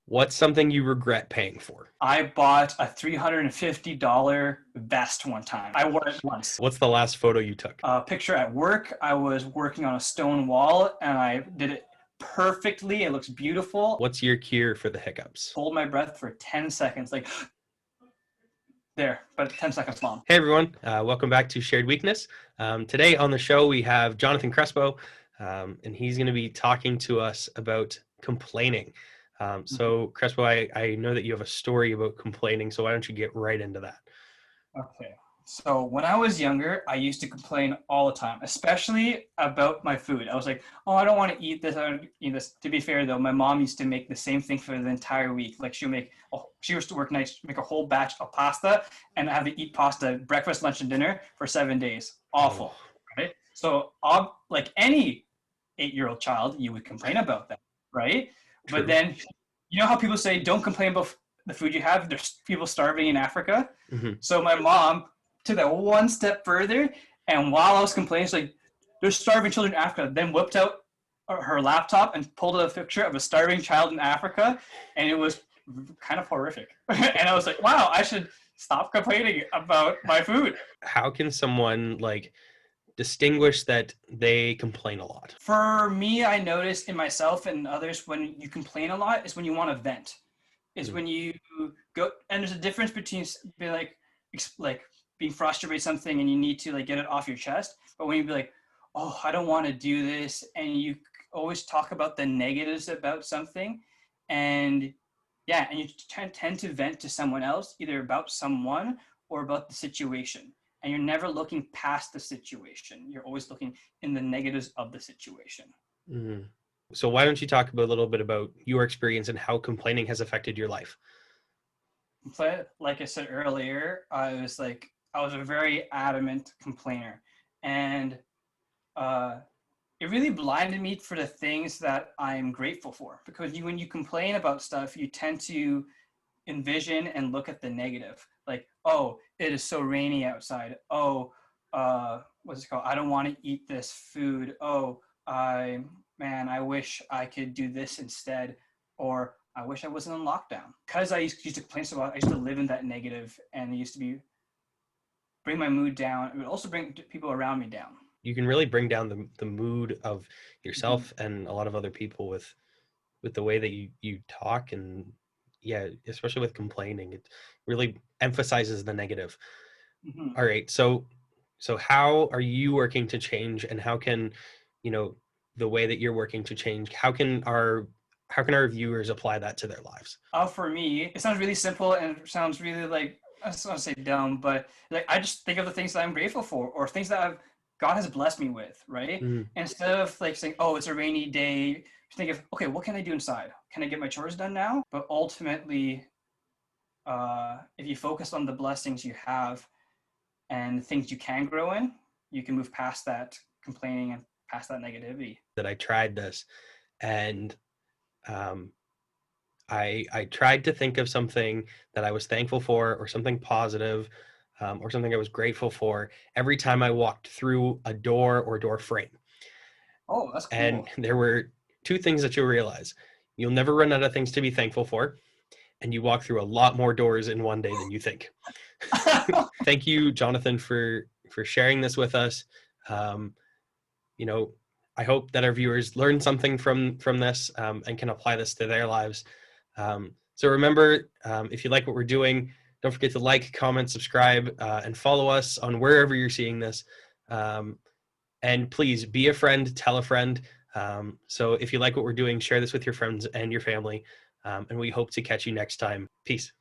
What's something you regret paying for? I bought a $350 vest one time. I wore it once. What's the last photo you took? A picture at work. I was working on a stone wall and I did it perfectly. It looks beautiful. What's your cure for the hiccups? Hold my breath for 10 seconds, like there, but 10 seconds long. Hey everyone, welcome back to Shared Weakness. Today on the show we have Jonathan Crespo, and he's going to be talking to us about complaining. So Crespo, I know that you have a story about complaining, so why don't you get right into that? Okay. So when I was younger, I used to complain all the time, especially about my food. I was like, oh, I don't want to eat this. I don't eat this. To be fair, though, my mom used to make the same thing for the entire week. Like she used to work nights, make a whole batch of pasta and have to eat pasta breakfast, lunch, and dinner for 7 days. Awful, right? So like any 8-year-old child, you would complain about that, right? True. But then, you know how people say, don't complain about the food you have? There's people starving in Africa. Mm-hmm. So my mom took that one step further, and while I was complaining, she's like, there's starving children in Africa, then whipped out her laptop and pulled out a picture of a starving child in Africa, and it was kind of horrific. And I was like, wow, I should stop complaining about my food. How can someone distinguish that they complain a lot? For me, I noticed in myself and others, when you complain a lot is when you want to vent. Is when you go, and there's a difference between being like being frustrated by something and you need to get it off your chest. But when you be like, oh, I don't want to do this, and you always talk about the negatives about something, and you tend to vent to someone else, either about someone or about the situation. And you're never looking past the situation. You're always looking in the negatives of the situation. Mm-hmm. So why don't you talk a little bit about your experience and how complaining has affected your life? But like I said earlier, I was a very adamant complainer, and it really blinded me for the things that I'm grateful for. Because when you complain about stuff, you tend to envision and look at the negative. Like, oh, it is so rainy outside. Oh, what's it called? I don't want to eat this food. Oh, I wish I could do this instead. Or I wish I wasn't in lockdown. Because I used to complain so much, I used to live in that negative, and it used to bring my mood down. It would also bring people around me down. You can really bring down the mood of yourself and a lot of other people with the way that you talk, and especially with complaining, it really emphasizes the negative. Mm-hmm. All right, so how are you working to change, and how can the way that you're working to change, how can our viewers apply that to their lives? For me, it sounds really simple and it sounds really I don't want to say dumb, but I just think of the things that I'm grateful for, or things that God has blessed me with, right? Mm-hmm. Instead of saying, oh, it's a rainy day, think of, okay, what can I do inside? Can I get my chores done now? But ultimately, if you focus on the blessings you have and things you can grow in, you can move past that complaining and past that negativity. That I tried this, and I tried to think of something that I was thankful for, or something positive, or something I was grateful for every time I walked through a door or door frame. Oh, that's cool. And there were two things that you'll realize. You'll never run out of things to be thankful for, and you walk through a lot more doors in one day than you think. Thank you, Jonathan, for sharing this with us. I hope that our viewers learn something from this, and can apply this to their lives. So remember, if you like what we're doing, don't forget to like, comment, subscribe, and follow us on wherever you're seeing this. And please be a friend, tell a friend. So if you like what we're doing, share this with your friends and your family. And we hope to catch you next time. Peace.